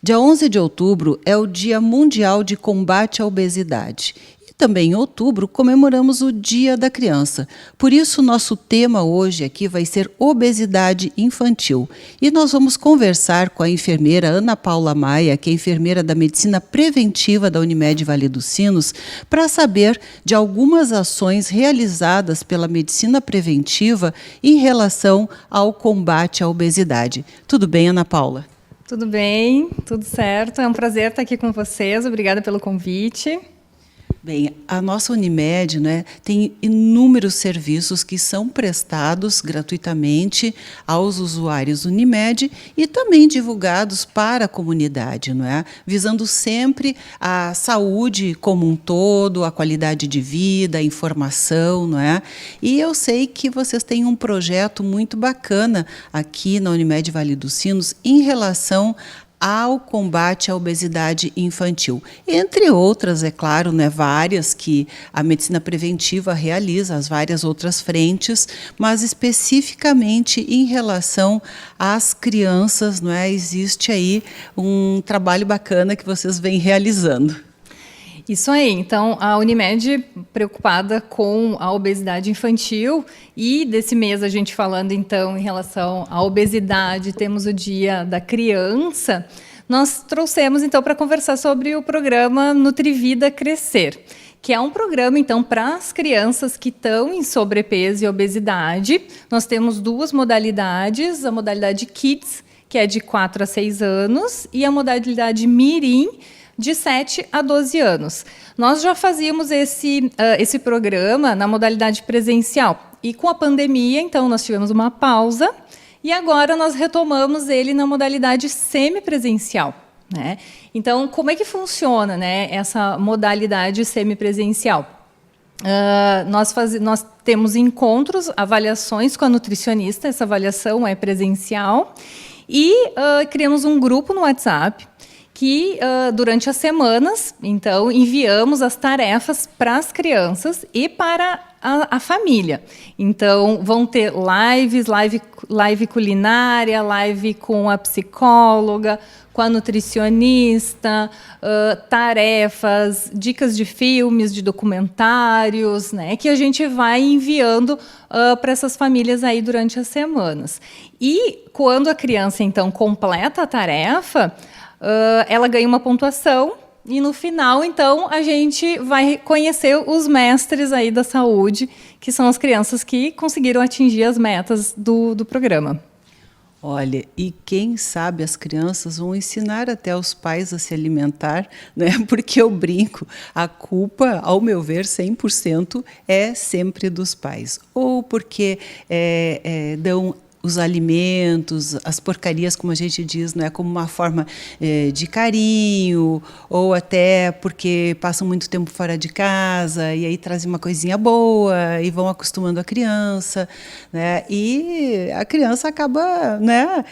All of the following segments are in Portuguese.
Dia 11 de outubro é o Dia Mundial de Combate à Obesidade. E também em outubro comemoramos o Dia da Criança. Por isso, nosso tema hoje aqui vai ser obesidade infantil. E nós vamos conversar com a enfermeira Ana Paula Maia, que é enfermeira da Medicina Preventiva da Unimed Vale dos Sinos, para saber de algumas ações realizadas pela Medicina Preventiva em relação ao combate à obesidade. Tudo bem, Ana Paula? Tudo bem, tudo certo. É um prazer estar aqui com vocês. Obrigada pelo convite. Bem, a nossa Unimed, né, tem inúmeros serviços que são prestados gratuitamente aos usuários Unimed e também divulgados para a comunidade, não é? Visando sempre a saúde como um todo, a qualidade de vida, a informação, não é? E eu sei que vocês têm um projeto muito bacana aqui na Unimed Vale dos Sinos em relação ao combate à obesidade infantil. Entre outras, é claro, né, várias que a medicina preventiva realiza, as várias outras frentes, mas especificamente em relação às crianças, não é, existe aí um trabalho bacana que vocês vêm realizando. Isso aí, então a Unimed preocupada com a obesidade infantil e desse mês a gente falando então em relação à obesidade, temos o Dia da Criança, nós trouxemos então para conversar sobre o programa Nutrivida Crescer, que é um programa então para as crianças que estão em sobrepeso e obesidade. Nós temos duas modalidades, a modalidade Kids, que é de 4 a 6 anos, e a modalidade Mirim, de 7 a 12 anos. Nós já fazíamos esse programa na modalidade presencial. E com a pandemia, então, nós tivemos uma pausa e agora nós retomamos ele na modalidade semipresencial, né? Então, como é que funciona, né, essa modalidade semipresencial? Nós temos encontros, avaliações com a nutricionista, essa avaliação é presencial, e criamos um grupo no WhatsApp, que durante as semanas, então, enviamos as tarefas para as crianças e para a família. Então, vão ter live culinária, live com a psicóloga, com a nutricionista, tarefas, dicas de filmes, de documentários, né, que a gente vai enviando para essas famílias aí durante as semanas. E quando a criança, então, completa a tarefa, ela ganha uma pontuação e no final, então, a gente vai conhecer os mestres aí da saúde, que são as crianças que conseguiram atingir as metas do programa. Olha, e quem sabe as crianças vão ensinar até os pais a se alimentar, né? Porque eu brinco, a culpa, ao meu ver, 100% é sempre dos pais. Ou porque dão os alimentos, as porcarias, como a gente diz, não é, como uma forma de carinho, ou até porque passam muito tempo fora de casa e aí trazem uma coisinha boa e vão acostumando a criança, né, e a criança acaba, né,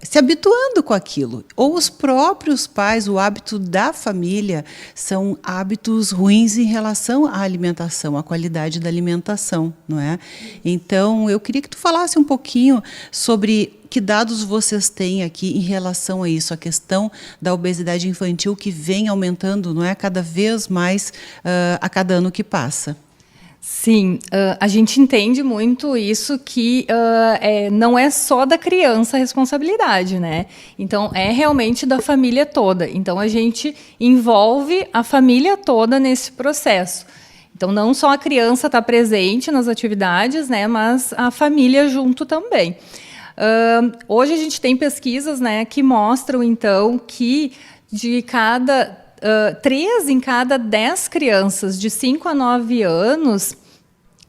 se habituando com aquilo. Ou os próprios pais, o hábito da família são hábitos ruins em relação à alimentação, à qualidade da alimentação, não é? Então, eu queria que tu falasse um pouquinho sobre que dados vocês têm aqui em relação a isso, a questão da obesidade infantil que vem aumentando, não é, cada vez mais a cada ano que passa. Sim, a gente entende muito isso, que não é só da criança a responsabilidade, né? Então, é realmente da família toda. Então, a gente envolve a família toda nesse processo. Então, não só a criança está presente nas atividades, né, mas a família junto também. Hoje a gente tem pesquisas, né, que mostram, então, que de cada 3 em cada 10 crianças de 5 a 9 anos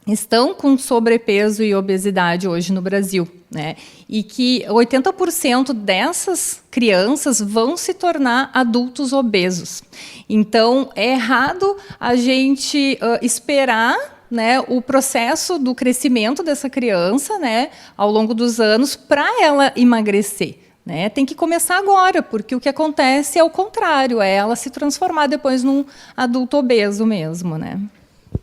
estão com sobrepeso e obesidade hoje no Brasil, né? E que 80% dessas crianças vão se tornar adultos obesos. Então, é errado a gente esperar, né, o processo do crescimento dessa criança, né, ao longo dos anos para ela emagrecer, né? Tem que começar agora, porque o que acontece é o contrário, é ela se transformar depois num adulto obeso mesmo, né?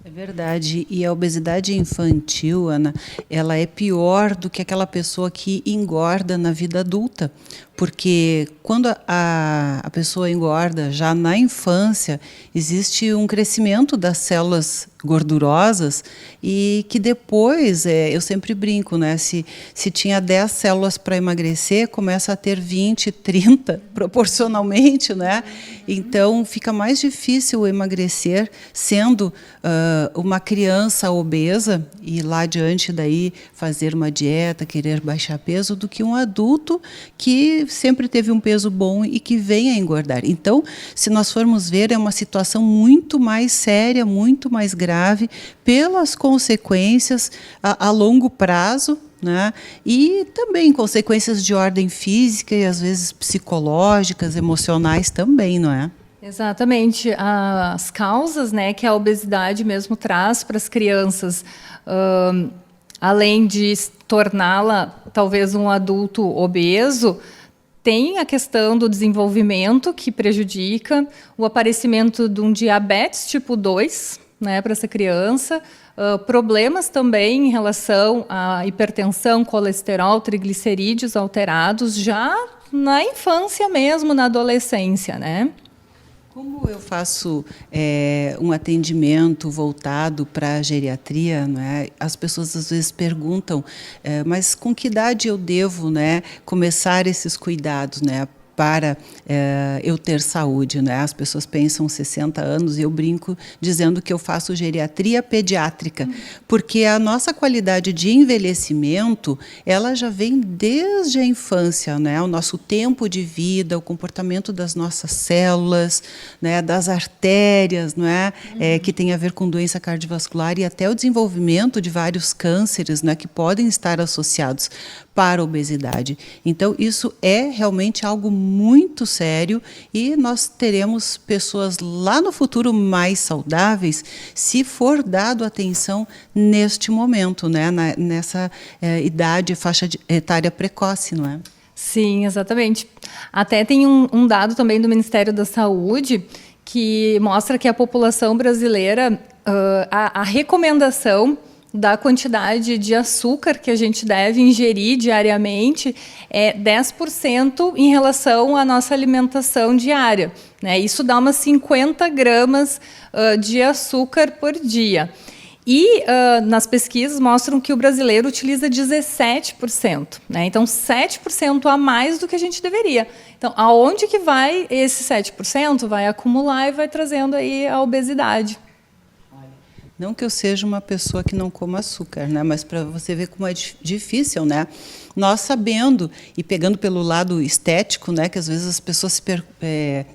É verdade. E a obesidade infantil, Ana, ela é pior do que aquela pessoa que engorda na vida adulta. Porque quando a pessoa engorda já na infância, existe um crescimento das células gordurosas e que depois, eu sempre brinco, né? Se tinha 10 células para emagrecer, começa a ter 20, 30 proporcionalmente, né? Então fica mais difícil emagrecer sendo uma criança obesa e lá adiante daí fazer uma dieta, querer baixar peso, do que um adulto que sempre teve um peso bom e que vem a engordar. Então, se nós formos ver, é uma situação muito mais séria, muito mais grave, pelas consequências a longo prazo, né? E também consequências de ordem física e às vezes psicológicas, emocionais também, não é? Exatamente. As causas, né, que a obesidade mesmo traz para as crianças, além de torná-la talvez um adulto obeso, tem a questão do desenvolvimento que prejudica, o aparecimento de um diabetes tipo 2, né, para essa criança, problemas também em relação à hipertensão, colesterol, triglicerídeos alterados, já na infância mesmo, na adolescência, né? Como eu faço um atendimento voltado para a geriatria, né, as pessoas às vezes perguntam, mas com que idade eu devo, né, começar esses cuidados, né, para eu ter saúde, né? As pessoas pensam 60 anos e eu brinco dizendo que eu faço geriatria pediátrica, porque a nossa qualidade de envelhecimento, ela já vem desde a infância, né? O nosso tempo de vida, o comportamento das nossas células, né? Das artérias, não é? Que tem a ver com doença cardiovascular e até o desenvolvimento de vários cânceres, né? Que podem estar associados para a obesidade. Então, isso é realmente algo muito sério e nós teremos pessoas lá no futuro mais saudáveis se for dado atenção neste momento, né? Nessa idade, faixa etária precoce, não é? Sim, exatamente. Até tem um dado também do Ministério da Saúde que mostra que a população brasileira, a recomendação da quantidade de açúcar que a gente deve ingerir diariamente é 10% em relação à nossa alimentação diária, né? Isso dá umas 50 gramas de açúcar por dia. E nas pesquisas mostram que o brasileiro utiliza 17%, né? Então 7% a mais do que a gente deveria. Então, aonde que vai esse 7%? Vai acumular e vai trazendo aí a obesidade. Não que eu seja uma pessoa que não coma açúcar, né? Mas para você ver como é difícil, né? Nós sabendo e pegando pelo lado estético, né? Que às vezes as pessoas se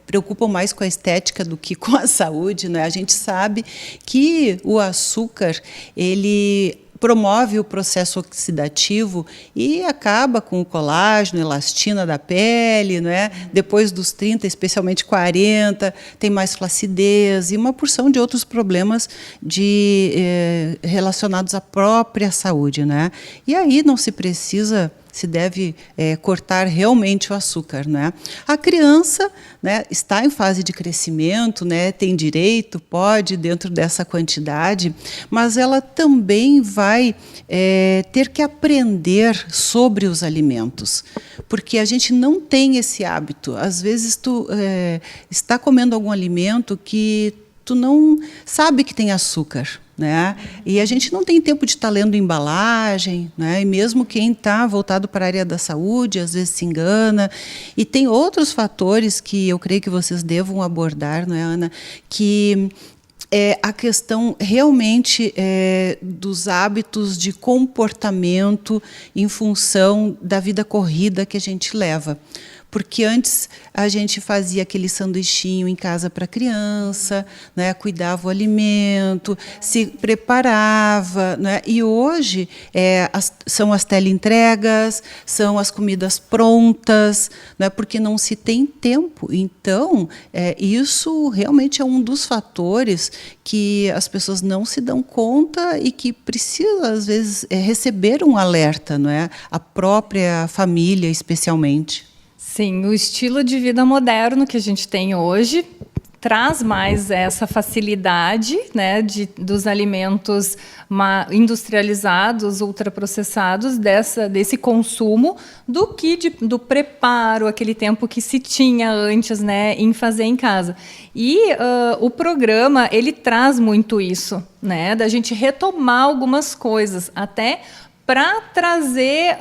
preocupam mais com a estética do que com a saúde, né? A gente sabe que o açúcar, ele promove o processo oxidativo e acaba com o colágeno, elastina da pele, não é? Depois dos 30, especialmente 40, tem mais flacidez e uma porção de outros problemas relacionados à própria saúde, né? E aí não se precisa, se deve cortar realmente o açúcar, né? A criança, né, está em fase de crescimento, né, tem direito, pode dentro dessa quantidade, mas ela também vai ter que aprender sobre os alimentos, porque a gente não tem esse hábito. Às vezes tu está comendo algum alimento que tu não sabe que tem açúcar, né? E a gente não tem tempo de estar lendo embalagem, né? E mesmo quem está voltado para a área da saúde, às vezes se engana. E tem outros fatores que eu creio que vocês devam abordar, não é, Ana? Que é a questão realmente dos hábitos de comportamento em função da vida corrida que a gente leva. Porque antes a gente fazia aquele sanduichinho em casa para a criança, né, cuidava o alimento, se preparava, né, e hoje são as teleentregas, são as comidas prontas, né, porque não se tem tempo. Então, isso realmente é um dos fatores que as pessoas não se dão conta e que precisa, às vezes, receber um alerta, não é? A própria família, especialmente. Sim, o estilo de vida moderno que a gente tem hoje traz mais essa facilidade, né, dos alimentos industrializados, ultraprocessados, desse consumo, do que do preparo, aquele tempo que se tinha antes, né, em fazer em casa. E o programa, ele traz muito isso, né, da gente retomar algumas coisas, até para trazer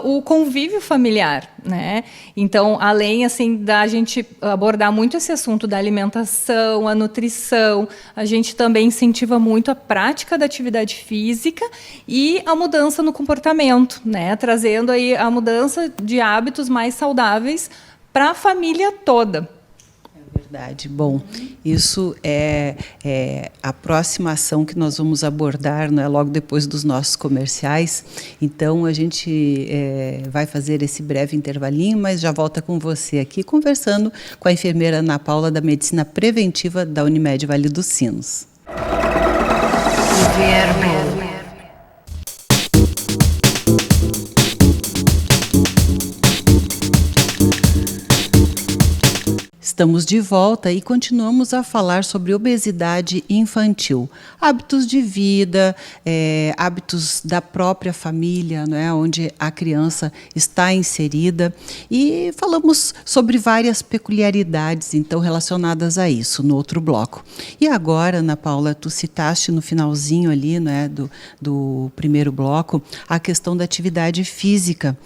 o convívio familiar, né? Então, além assim da gente abordar muito esse assunto da alimentação, a nutrição, a gente também incentiva muito a prática da atividade física e a mudança no comportamento, né? Trazendo aí a mudança de hábitos mais saudáveis para a família toda. Verdade. Bom, isso é a próxima ação que nós vamos abordar, né, logo depois dos nossos comerciais. Então, a gente vai fazer esse breve intervalinho, mas já volta com você aqui, conversando com a enfermeira Ana Paula, da Medicina Preventiva da Unimed Vale dos Sinos. Estamos de volta e continuamos a falar sobre obesidade infantil. Hábitos de vida, hábitos da própria família, não é, onde a criança está inserida. E falamos sobre várias peculiaridades, então, relacionadas a isso, no outro bloco. E agora, Ana Paula, tu citaste no finalzinho ali, né, do primeiro bloco, a questão da atividade física.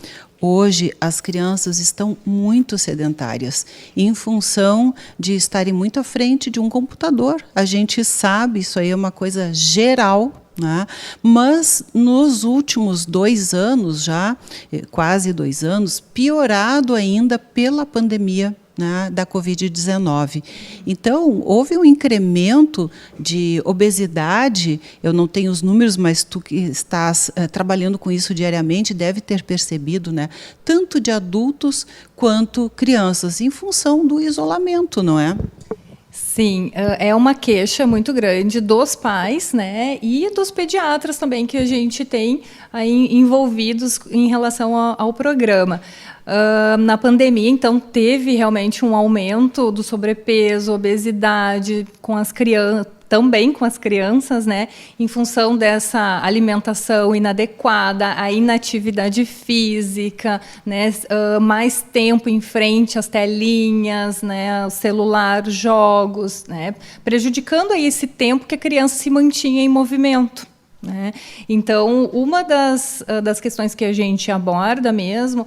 Hoje, as crianças estão muito sedentárias, em função de estarem muito à frente de um computador. A gente sabe, isso aí é uma coisa geral, né? Mas nos últimos 2 anos, já quase 2 anos, piorado ainda pela pandemia, né, da Covid-19. Então, houve um incremento de obesidade. Eu não tenho os números, mas tu que estás trabalhando com isso diariamente deve ter percebido, né, tanto de adultos quanto crianças, em função do isolamento, não é? Sim, é uma queixa muito grande dos pais, né, e dos pediatras também, que a gente tem aí envolvidos em relação ao programa. Na pandemia, então, teve realmente um aumento do sobrepeso, obesidade com as crianças, também com as crianças, né, em função dessa alimentação inadequada, a inatividade física, né, mais tempo em frente às telinhas, né, o celular, jogos, né, prejudicando aí esse tempo que a criança se mantinha em movimento, né. Então, uma das questões que a gente aborda mesmo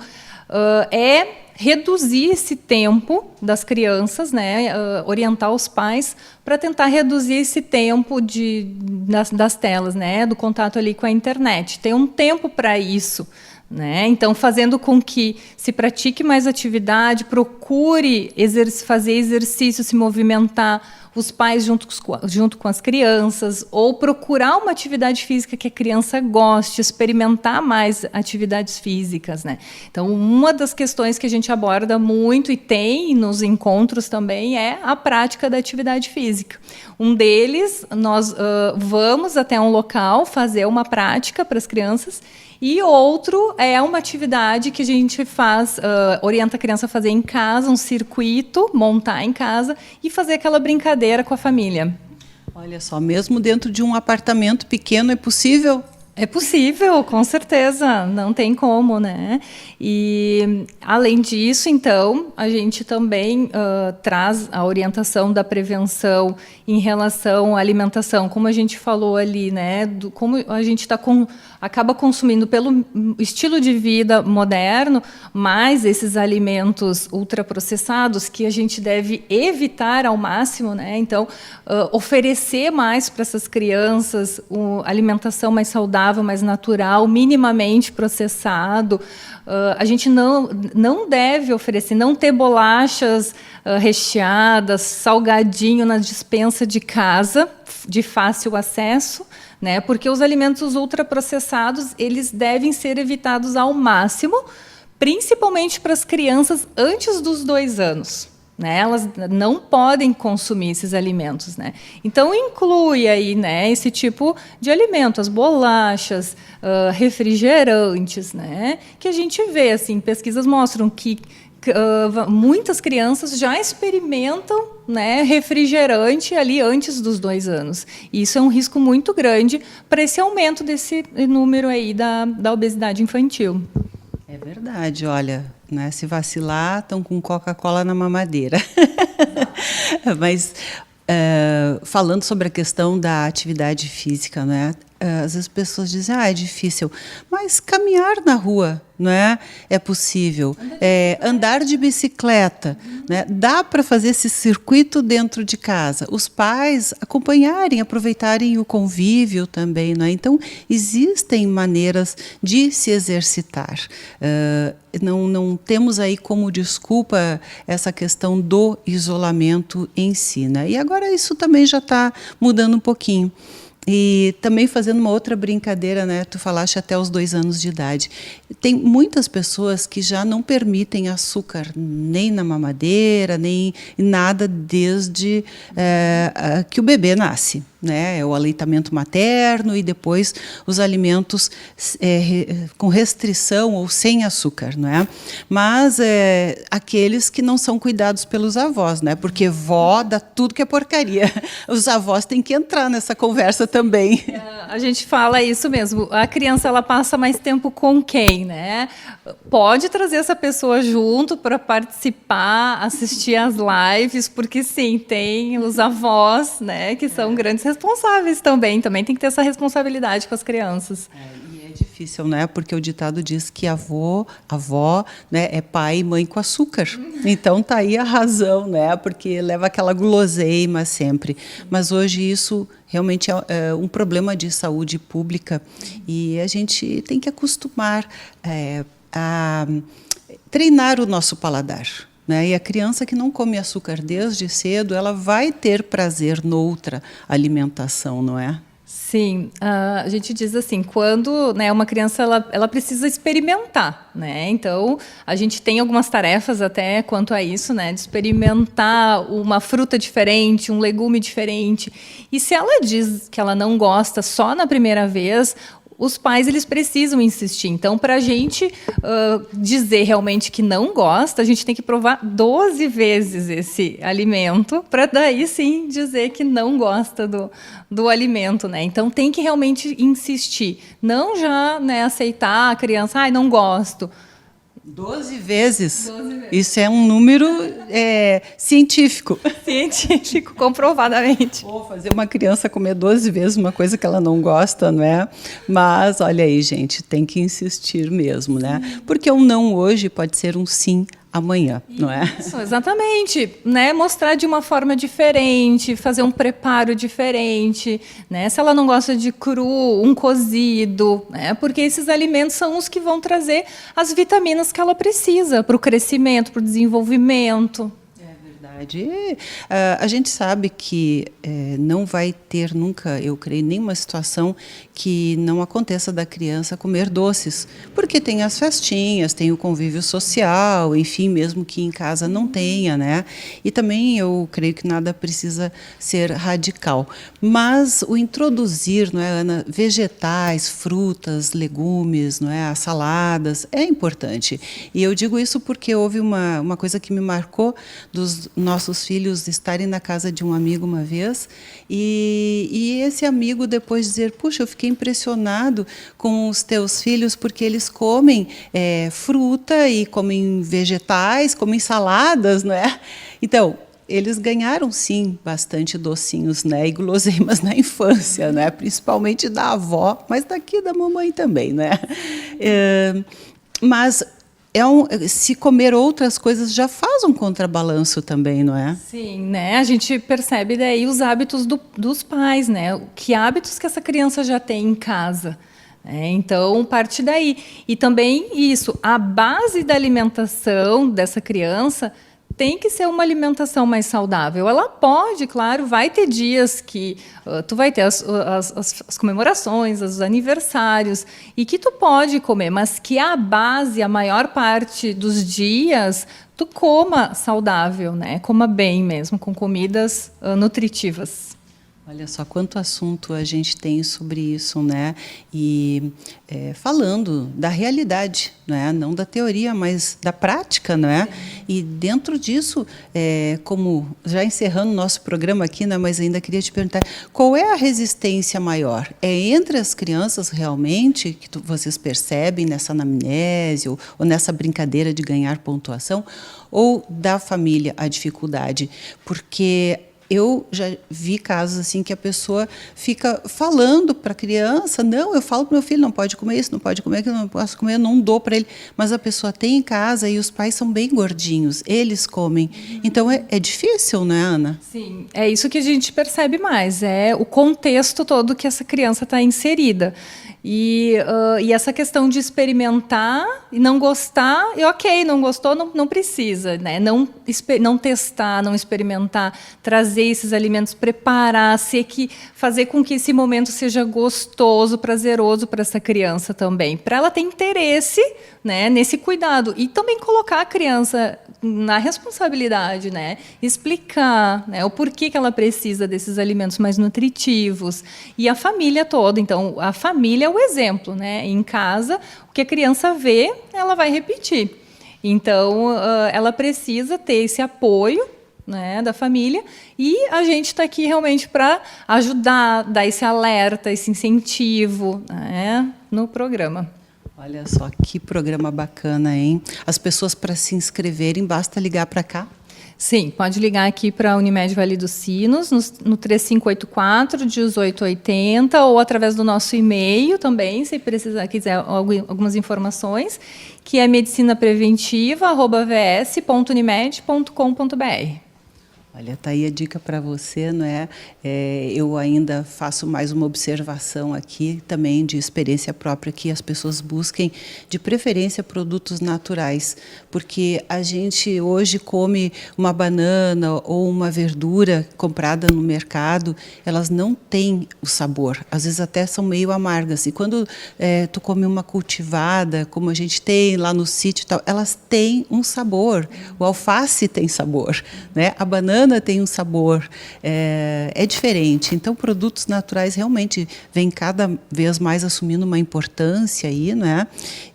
é reduzir esse tempo das crianças, né, orientar os pais para tentar reduzir esse tempo das telas, né, do contato ali com a internet. Tem um tempo para isso, né? Então, fazendo com que se pratique mais atividade, procure fazer exercício, se movimentar, os pais junto com as crianças, ou procurar uma atividade física que a criança goste, experimentar mais atividades físicas, né? Então, uma das questões que a gente aborda muito e tem nos encontros também é a prática da atividade física. Um deles, nós vamos até um local fazer uma prática para as crianças, e outro é uma atividade que a gente faz, orienta a criança a fazer em casa, um circuito, montar em casa e fazer aquela brincadeira com a família. Olha só, mesmo dentro de um apartamento pequeno é possível? É possível, com certeza, não tem como, né? E, além disso, então, a gente também traz a orientação da prevenção em relação à alimentação, como a gente falou ali, né? Como a gente acaba consumindo pelo estilo de vida moderno, mais esses alimentos ultraprocessados que a gente deve evitar ao máximo, né? Então, oferecer mais para essas crianças alimentação mais saudável, mais natural, minimamente processado. A gente não deve oferecer, não ter bolachas recheadas, salgadinho na despensa de casa, de fácil acesso, né? Porque os alimentos ultraprocessados, eles devem ser evitados ao máximo, principalmente para as crianças antes dos 2 anos. Né? Elas não podem consumir esses alimentos, né? Então, inclui aí, né, esse tipo de alimento, as bolachas, refrigerantes, né? Que a gente vê, assim, pesquisas mostram que muitas crianças já experimentam, né, refrigerante ali antes dos 2 anos. E isso é um risco muito grande para esse aumento desse número aí da obesidade infantil. É verdade, olha, né, se vacilar, estão com Coca-Cola na mamadeira. Mas, falando sobre a questão da atividade física, né, às vezes as pessoas dizem, é difícil, mas caminhar na rua, né, é possível. Andar de bicicleta, né, dá para fazer esse circuito dentro de casa. Os pais acompanharem, aproveitarem o convívio também, né? Então, existem maneiras de se exercitar. Não temos aí como desculpa essa questão do isolamento em si, né? E agora isso também já está mudando um pouquinho. E também fazendo uma outra brincadeira, né? Tu falaste até os 2 anos de idade. Tem muitas pessoas que já não permitem açúcar nem na mamadeira, nem nada desde que o bebê nasce, né? É o aleitamento materno e depois os alimentos com restrição ou sem açúcar, não é? Mas aqueles que não são cuidados pelos avós, né? Porque vó dá tudo que é porcaria. Os avós têm que entrar nessa conversa também. A gente fala isso mesmo. A criança ela passa mais tempo com quem, né? Pode trazer essa pessoa junto para participar, assistir às lives, porque sim, tem os avós, né, que são grandes responsáveis também. Também tem que ter essa responsabilidade com as crianças. E é difícil, né? Porque o ditado diz que avó, né, é pai e mãe com açúcar. Então tá aí a razão, né? Porque leva aquela guloseima sempre. Mas hoje isso realmente é um problema de saúde pública e a gente tem que acostumar a treinar o nosso paladar. Né? E a criança que não come açúcar desde cedo, ela vai ter prazer noutra alimentação, não é? Sim, a gente diz assim, quando, né, uma criança ela precisa experimentar, né? Então a gente tem algumas tarefas até quanto a isso, né, de experimentar uma fruta diferente, um legume diferente. E se ela diz que ela não gosta só na primeira vez, os pais eles precisam insistir. Então, para a gente dizer realmente que não gosta, a gente tem que provar 12 vezes esse alimento, para daí sim dizer que não gosta do alimento, né? Então, tem que realmente insistir. Não já, né, aceitar a criança, não gosto. 12 vezes? 12 vezes. Isso é um número científico. Científico, comprovadamente. Ou fazer uma criança comer 12 vezes uma coisa que ela não gosta, não é? Mas, olha aí, gente, tem que insistir mesmo, né? Porque um não hoje pode ser um sim amanhã, não é? Isso, exatamente, né? Mostrar de uma forma diferente, fazer um preparo diferente, né? Se ela não gosta de cru, um cozido, né? Porque esses alimentos são os que vão trazer as vitaminas que ela precisa para o crescimento, para o desenvolvimento. A gente sabe que não vai ter nunca, eu creio, nenhuma situação que não aconteça da criança comer doces, porque tem as festinhas, tem o convívio social, enfim, mesmo que em casa não tenha, né? E também eu creio que nada precisa ser radical. Mas o introduzir, não é, Ana, vegetais, frutas, legumes, não é, as saladas, é importante. E eu digo isso porque houve uma coisa que me marcou dos nossos filhos estarem na casa de um amigo uma vez e esse amigo depois dizer, puxa, eu fiquei impressionado com os teus filhos porque eles comem fruta e comem vegetais, comem saladas, não é? Então, eles ganharam, sim, bastante docinhos, né, e guloseimas na infância, né, principalmente da avó, mas daqui da mamãe também, né? Mas se comer outras coisas já faz um contrabalanço também, não é? Sim, né? A gente percebe daí os hábitos dos pais, né? Que hábitos que essa criança já tem em casa. Então, parte daí. E também isso, a base da alimentação dessa criança tem que ser uma alimentação mais saudável. Ela pode, claro, vai ter dias que tu vai ter as comemorações, os aniversários, e que tu pode comer, mas que a base, a maior parte dos dias, tu coma saudável, né? Coma bem mesmo, com comidas nutritivas. Olha só quanto assunto a gente tem sobre isso, né? E falando da realidade, né? Não da teoria, mas da prática, né? E dentro disso, como já encerrando o nosso programa aqui, né? Mas ainda queria te perguntar, qual é a resistência maior? É entre as crianças realmente que vocês percebem nessa anamnese ou nessa brincadeira de ganhar pontuação, ou da família a dificuldade? Porque eu já vi casos assim que a pessoa fica falando para a criança, não, eu falo para o meu filho, não pode comer isso, não pode comer aquilo, não posso comer, eu não dou para ele. Mas a pessoa tem em casa e os pais são bem gordinhos, eles comem. Então é difícil, né, Ana? Sim, é isso que a gente percebe mais, é o contexto todo que essa criança está inserida. E essa questão de experimentar e não gostar, e ok, não gostou, não precisa, né? Não testar, não experimentar, trazer esses alimentos, preparar, fazer com que esse momento seja gostoso, prazeroso para essa criança também, para ela ter interesse, né, nesse cuidado e também colocar a criança na responsabilidade, né? Explicar, né, o porquê que ela precisa desses alimentos mais nutritivos e a família toda. Então, a família é o exemplo, né? Em casa, o que a criança vê, ela vai repetir. Então, ela precisa ter esse apoio, né, da família, e a gente está aqui realmente para ajudar, dar esse alerta, esse incentivo, né, no programa. Olha só que programa bacana, hein? As pessoas, para se inscreverem, basta ligar para cá? Sim, pode ligar aqui para a Unimed Vale dos Sinos, no 3584-1880, ou através do nosso e-mail também, se quiser algumas informações, que é medicinapreventiva@vs.unimed.com.br. Olha, tá aí a dica para você, não é? Eu ainda faço mais uma observação aqui também de experiência própria, que as pessoas busquem, de preferência, produtos naturais, porque a gente hoje come uma banana ou uma verdura comprada no mercado, elas não têm o sabor, às vezes até são meio amargas, e quando tu come uma cultivada, como a gente tem lá no sítio e tal, elas têm um sabor, o alface tem sabor, né? A banana tem um sabor, é diferente. Então, produtos naturais realmente vêm cada vez mais assumindo uma importância aí, né?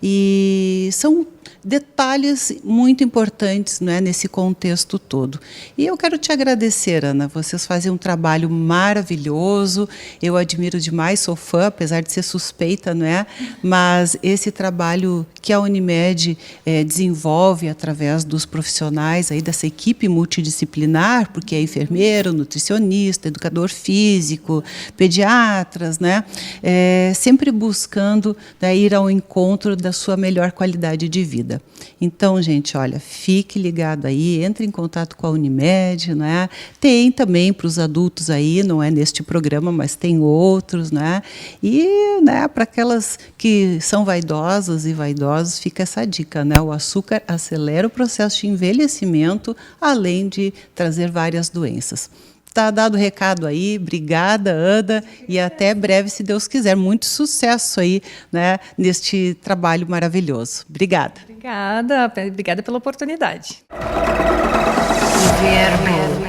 E são detalhes muito importantes, né, nesse contexto todo. E eu quero te agradecer, Ana. Vocês fazem um trabalho maravilhoso. Eu admiro demais, sou fã, apesar de ser suspeita, não é? Mas esse trabalho que a Unimed desenvolve através dos profissionais aí dessa equipe multidisciplinar, porque é enfermeiro, nutricionista, educador físico, pediatras, né? Sempre buscando, né, ir ao encontro da sua melhor qualidade de vida. Então, gente, olha, fique ligado aí, entre em contato com a Unimed, né? Tem também para os adultos aí, não é neste programa, mas tem outros, né? E, né, para aquelas que são vaidosas e vaidosos, fica essa dica, né? O açúcar acelera o processo de envelhecimento, além de trazer várias doenças. Está dado o recado aí, obrigada, Ana, e até breve, se Deus quiser. Muito sucesso aí, né, neste trabalho maravilhoso. Obrigada. Obrigada pela oportunidade. Verbo.